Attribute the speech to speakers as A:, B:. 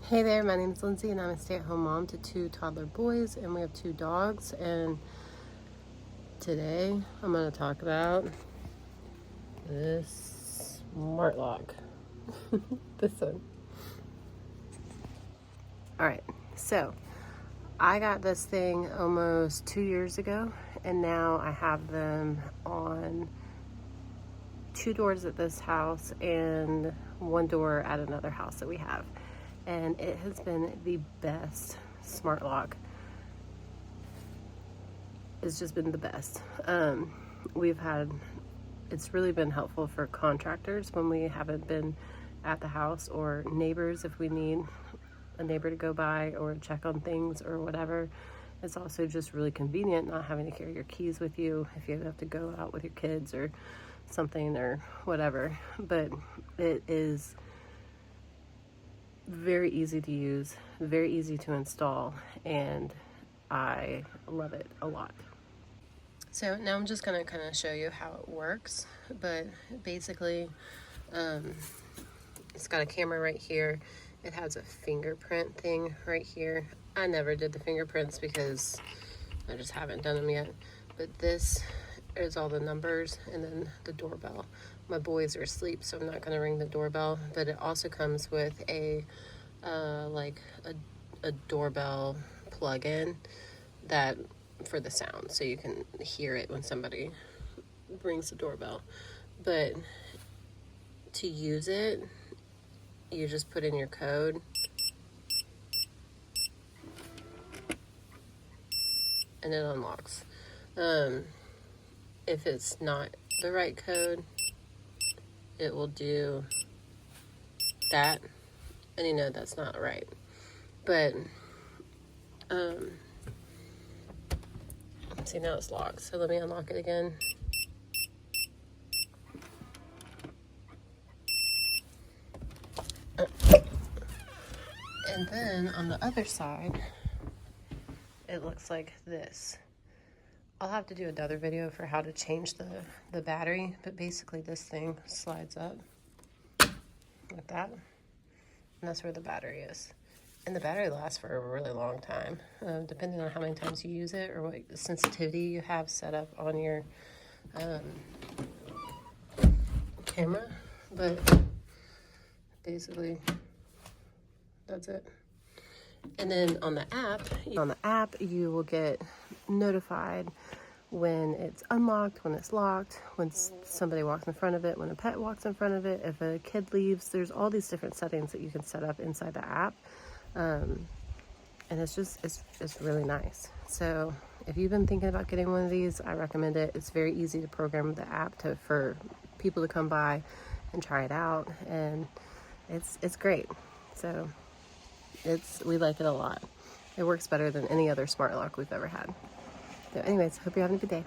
A: Hey there, my name is Lindsay and I'm a stay-at-home mom to 2 toddler boys, and we have 2 dogs. And today I'm going to talk about this Smart Lock. This one. Alright, so I got this thing almost 2 years ago, and now I have them on 2 doors at this house and 1 door at another house that we have. And it has been the best smart lock. It's just been the best. It's really been helpful for contractors when we haven't been at the house, or neighbors if we need a neighbor to go by or check on things or whatever. It's also just really convenient not having to carry your keys with you if you have to go out with your kids or something or whatever. But it is very easy to use, very easy to install, and I love it a lot. So now I'm just going to kind of show you how it works, but basically it's got a camera right here. It has a fingerprint thing right here. I never did the fingerprints because I just haven't done them yet, but this is all the numbers, and then the doorbell. My boys are asleep, so I'm not going to ring the doorbell, but it also comes with a doorbell plug-in that for the sound, so you can hear it when somebody rings the doorbell. But to use it, you just put in your code and it unlocks. If it's not the right code, it will do that, and you know that's not right. But see, now it's locked, so let me unlock it again. And then on the other side, it looks like this. I'll have to do another video for how to change the battery, but basically this thing slides up like that, and that's where the battery is. And the battery lasts for a really long time, depending on how many times you use it or what sensitivity you have set up on your camera. But basically, that's it. And then on the app, you will get notified when it's unlocked, when it's locked, when somebody walks in front of it, when a pet walks in front of it, if a kid leaves. There's all these different settings that you can set up inside the app. And it's really nice. So if you've been thinking about getting one of these, I recommend it. It's very easy to program the app for people to come by and try it out, and it's great. So we like it a lot. It works better than any other smart lock we've ever had. So anyways, hope you're having a good day.